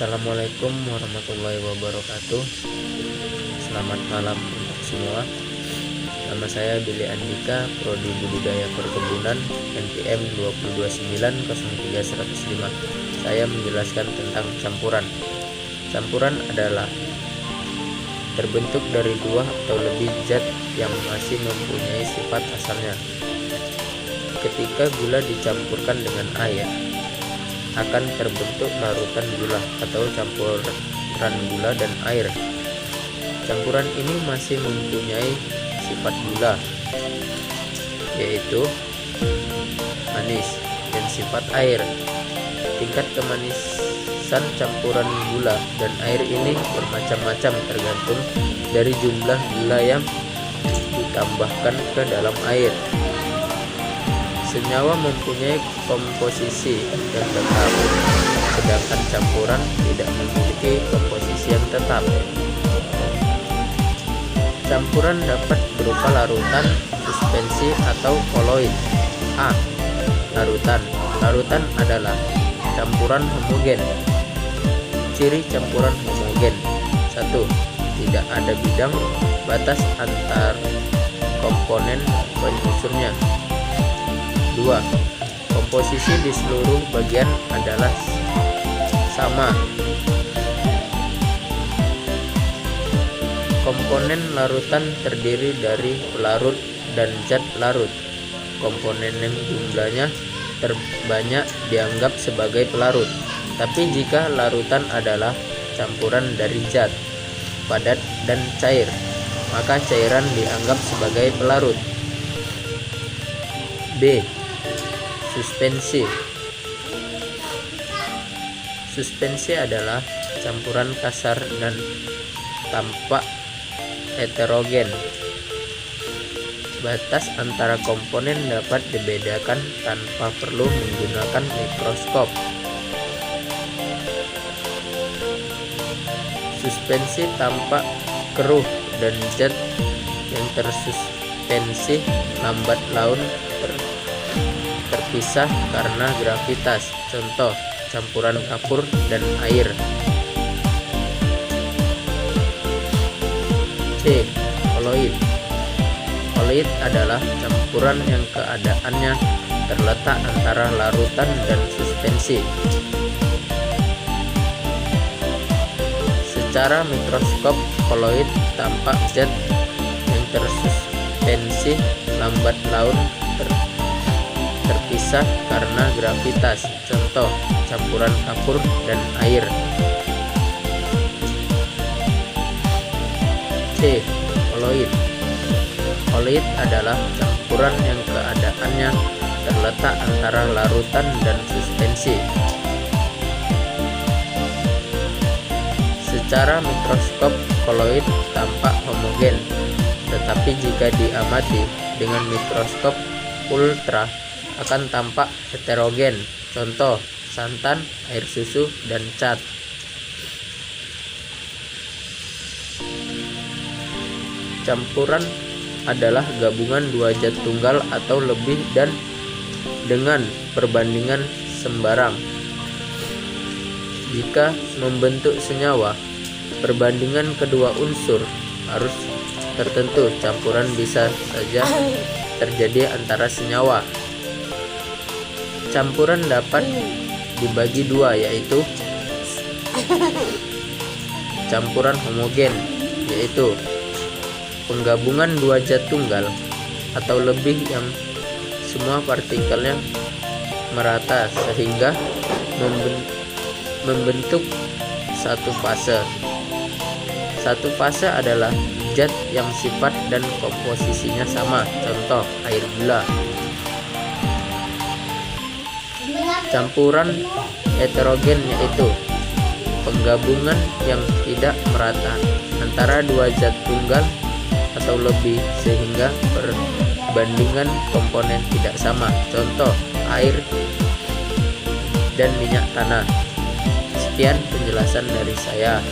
Assalamualaikum warahmatullahi wabarakatuh. Selamat malam untuk semua. Nama saya Billy Andika, Prodi Budidaya Perkebunan, NPM 2290305. Saya menjelaskan tentang campuran. Campuran adalah terbentuk dari dua atau lebih zat yang masih mempunyai sifat asalnya. Ketika gula dicampurkan dengan air, akan terbentuk larutan gula atau campuran gula dan air. Campuran ini masih mempunyai sifat gula, yaitu manis, dan sifat air. Tingkat kemanisan campuran gula dan air ini bermacam-macam tergantung dari jumlah gula yang ditambahkan ke dalam air. Senyawa mempunyai komposisi yang tetap, sedangkan campuran tidak memiliki komposisi yang tetap. Campuran dapat berupa larutan, suspensi, atau koloid. A. Larutan. Larutan adalah campuran homogen. Ciri campuran homogen: 1. Tidak ada bidang batas antar komponen penyusunnya. 2. Komposisi di seluruh bagian adalah sama. Komponen larutan terdiri dari pelarut dan zat larut. Komponen yang jumlahnya terbanyak dianggap sebagai pelarut. Tapi jika larutan adalah campuran dari zat padat dan cair, maka cairan dianggap sebagai pelarut. B. Suspensi. Suspensi adalah campuran kasar dan tampak heterogen. Batas antara komponen dapat dibedakan tanpa perlu menggunakan mikroskop. Suspensi tampak keruh dan zat yang tersuspensi lambat laun terpisah karena gravitas. Contoh, campuran kapur dan air. C. Koloid. Koloid adalah campuran yang keadaannya terletak antara larutan dan suspensi. Secara mikroskop, koloid tampak zat yang tersuspensi lambat laun terpisah karena gravitas. Contoh, campuran kapur dan air. C. Koloid. Koloid adalah campuran yang keadaannya terletak antara larutan dan suspensi. Secara mikroskop, koloid tampak homogen, tetapi jika diamati dengan mikroskop ultra akan tampak heterogen. Contoh, santan, air susu, dan cat. Campuran adalah gabungan dua zat tunggal atau lebih dan dengan perbandingan sembarang. Jika membentuk senyawa, perbandingan kedua unsur harus tertentu. Campuran bisa saja terjadi antara senyawa. Campuran dapat dibagi dua, yaitu campuran homogen, yaitu penggabungan dua zat tunggal atau lebih yang semua partikelnya merata sehingga membentuk satu fase. Satu fase adalah zat yang sifat dan komposisinya sama. Contoh, air gula. Campuran heterogen yaitu penggabungan yang tidak merata antara dua zat tunggal atau lebih sehingga perbandingan komponen tidak sama. Contoh, air dan minyak tanah. Sekian penjelasan dari saya.